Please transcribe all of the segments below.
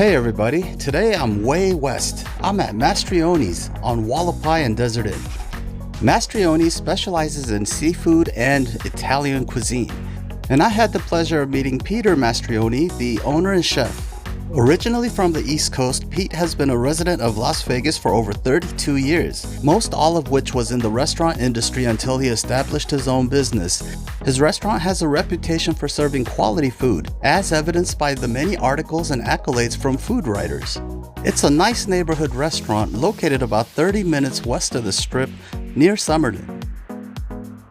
Hey everybody, today I'm way west. I'm at Mastrionis on Hualapai and Desert Inn. Mastrioni specializes in seafood and Italian cuisine. And I had the pleasure of meeting Peter Mastrioni, the owner and chef. Originally from the East Coast, Pete has been a resident of Las Vegas for over 32 years, most all of which was in the restaurant industry until he established his own business. His restaurant has a reputation for serving quality food, as evidenced by the many articles and accolades from food writers. It's a nice neighborhood restaurant located about 30 minutes west of the Strip, near Summerlin.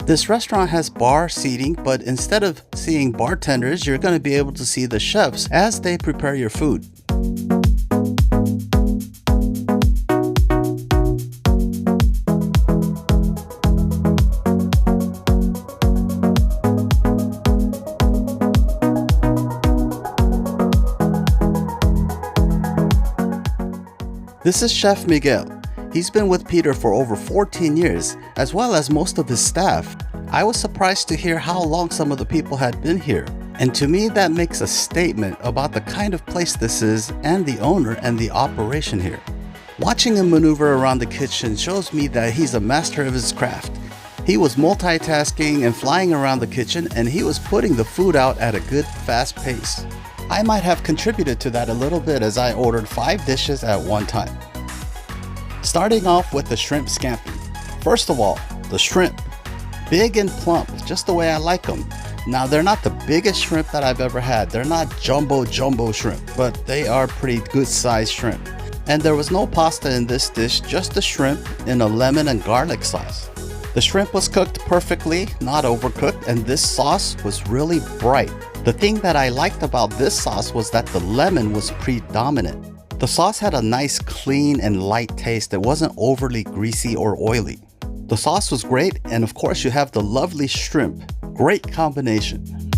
This restaurant has bar seating, but instead of seeing bartenders, you're going to be able to see the chefs as they prepare your food. This is Chef Miguel. He's been with Peter for over 14 years, as well as most of his staff. I was surprised to hear how long some of the people had been here. And to me, that makes a statement about the kind of place this is and the owner and the operation here. Watching him maneuver around the kitchen shows me that he's a master of his craft. He was multitasking and flying around the kitchen, and he was putting the food out at a good, fast pace. I might have contributed to that a little bit as I ordered 5 dishes at one time. Starting off with the shrimp scampi. First of all, the shrimp. Big and plump, just the way I like them. Now, they're not the biggest shrimp that I've ever had. They're not jumbo shrimp, but they are pretty good sized shrimp. And there was no pasta in this dish, just the shrimp in a lemon and garlic sauce. The shrimp was cooked perfectly, not overcooked, and this sauce was really bright. The thing that I liked about this sauce was that the lemon was predominant. The sauce had a nice, clean, and light taste that wasn't overly greasy or oily. The sauce was great, and of course you have the lovely shrimp. Great combination.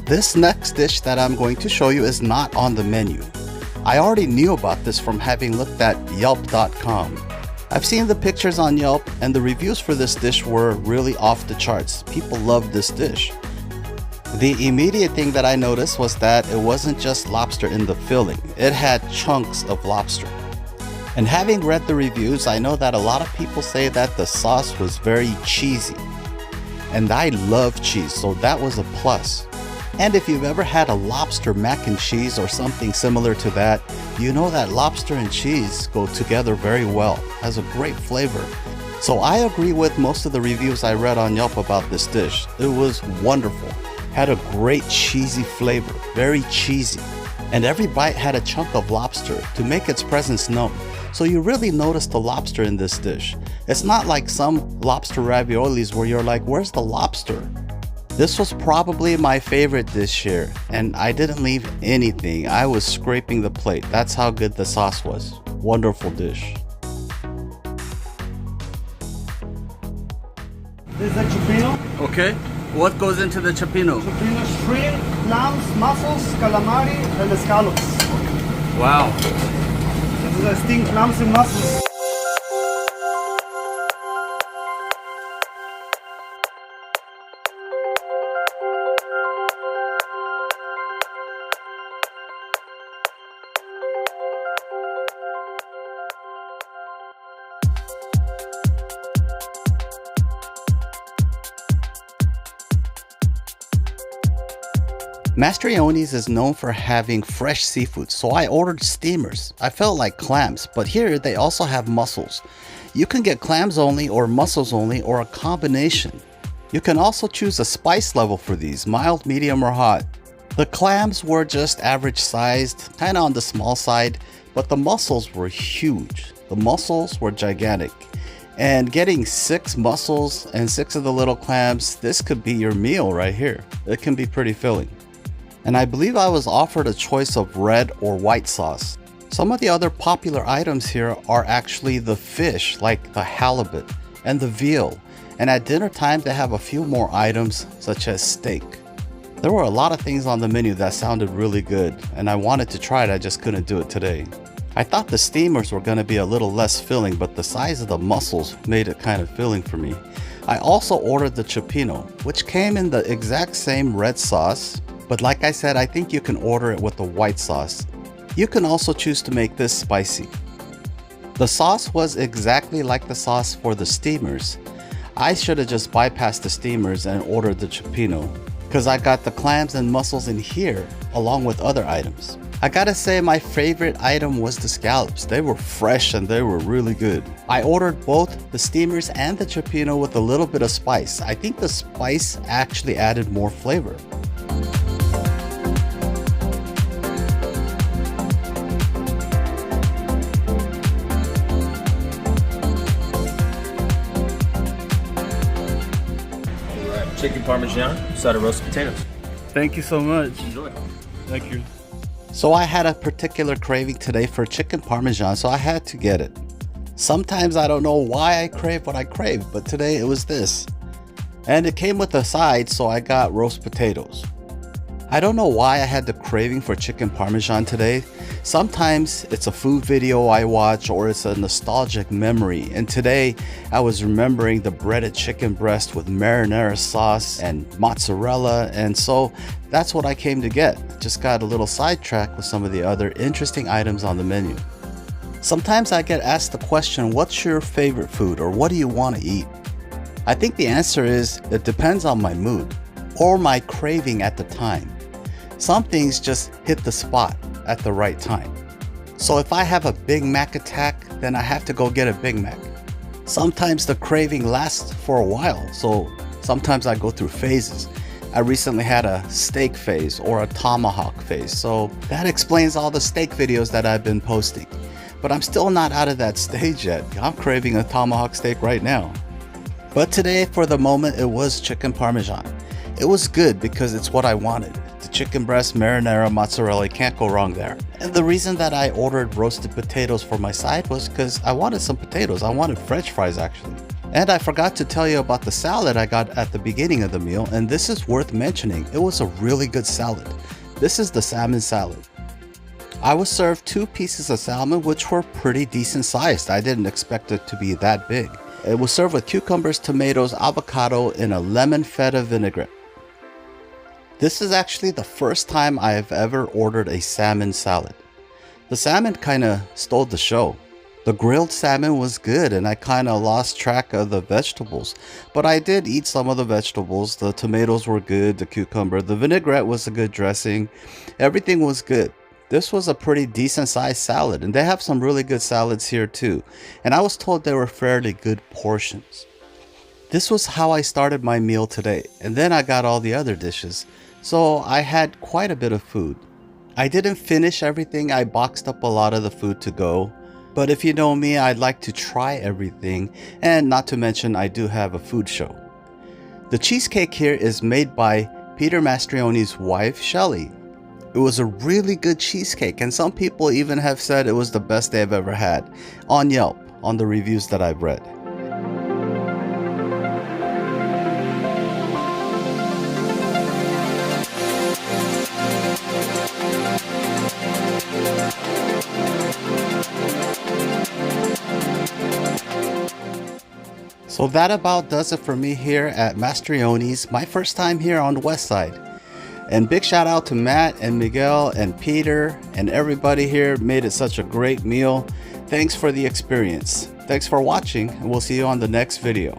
This next dish that I'm going to show you is not on the menu. I already knew about this from having looked at Yelp.com. I've seen the pictures on Yelp, and the reviews for this dish were really off the charts. People loved this dish. The immediate thing that I noticed was that it wasn't just lobster in the filling. It had chunks of lobster. And having read the reviews, I know that a lot of people say that the sauce was very cheesy. And I love cheese, so that was a plus. And if you've ever had a lobster mac and cheese or something similar to that, you know that lobster and cheese go together very well. Has a great flavor. So I agree with most of the reviews I read on Yelp about this dish. It was wonderful. Had a great cheesy flavor, very cheesy. And every bite had a chunk of lobster to make its presence known. So you really notice the lobster in this dish. It's not like some lobster raviolis where you're like, where's the lobster? This was probably my favorite dish here, and I didn't leave anything. I was scraping the plate. That's how good the sauce was. Wonderful dish. This is the cioppino. Okay, what goes into the cioppino? Cioppino, shrimp, clams, mussels, calamari, and scallops. Wow. This is the steamed clams and mussels. Mastrionis is known for having fresh seafood, so I ordered steamers. I felt like clams, but here they also have mussels. You can get clams only or mussels only or a combination. You can also choose a spice level for these, mild, medium, or hot. The clams were just average sized, kind of on the small side, but the mussels were huge. The mussels were gigantic. And getting 6 mussels and 6 of the little clams, this could be your meal right here. It can be pretty filling. And I believe I was offered a choice of red or white sauce. Some of the other popular items here are actually the fish, like the halibut and the veal. And at dinner time, they have a few more items, such as steak. There were a lot of things on the menu that sounded really good, and I wanted to try it, I just couldn't do it today. I thought the steamers were going to be a little less filling, but the size of the mussels made it kind of filling for me. I also ordered the cioppino, which came in the exact same red sauce, but like I said, I think you can order it with the white sauce. You can also choose to make this spicy. The sauce was exactly like the sauce for the steamers. I should have just bypassed the steamers and ordered the cioppino, because I got the clams and mussels in here along with other items. I gotta say my favorite item was the scallops. They were fresh and they were really good. I ordered both the steamers and the cioppino with a little bit of spice. I think the spice actually added more flavor. Chicken parmesan, side of roasted potatoes. Thank you so much. Enjoy. Thank you. So I had a particular craving today for chicken parmesan, so I had to get it. Sometimes I don't know why I crave what I crave, but today it was this. And it came with a side, so I got roast potatoes. I don't know why I had the craving for chicken parmesan today. Sometimes it's a food video I watch or it's a nostalgic memory. And today I was remembering the breaded chicken breast with marinara sauce and mozzarella. And so that's what I came to get. Just got a little sidetracked with some of the other interesting items on the menu. Sometimes I get asked the question, what's your favorite food or what do you want to eat? I think the answer is it depends on my mood or my craving at the time. Some things just hit the spot at the right time. So if I have a Big Mac attack, then I have to go get a Big Mac. Sometimes the craving lasts for a while, so sometimes I go through phases. I recently had a steak phase or a tomahawk phase, so that explains all the steak videos that I've been posting. But I'm still not out of that stage yet. I'm craving a tomahawk steak right now. But today, for the moment, it was chicken parmesan. It was good because it's what I wanted. The chicken breast, marinara, mozzarella, can't go wrong there. And the reason that I ordered roasted potatoes for my side was because I wanted some potatoes. I wanted French fries actually. And I forgot to tell you about the salad I got at the beginning of the meal, and this is worth mentioning. It was a really good salad. This is the salmon salad. I was served 2 pieces of salmon, which were pretty decent sized. I didn't expect it to be that big. It was served with cucumbers, tomatoes, avocado, and a lemon feta vinaigrette. This is actually the first time I have ever ordered a salmon salad. The salmon kind of stole the show. The grilled salmon was good and I kind of lost track of the vegetables. But I did eat some of the vegetables. The tomatoes were good, the cucumber, the vinaigrette was a good dressing. Everything was good. This was a pretty decent sized salad, and they have some really good salads here too. And I was told they were fairly good portions. This was how I started my meal today, and then I got all the other dishes. So I had quite a bit of food. I didn't finish everything. I boxed up a lot of the food to go. But if you know me, I'd like to try everything, and not to mention I do have a food show. The cheesecake here is made by Peter Mastrioni's wife, Shelly. It was a really good cheesecake, and some people even have said it was the best they've ever had on Yelp, on the reviews that I've read. So that about does it for me here at Mastrionis, my first time here on the west side. And big shout out to Matt and Miguel and Peter and everybody here. Made it such a great meal. Thanks for the experience. Thanks for watching, and we'll see you on the next video.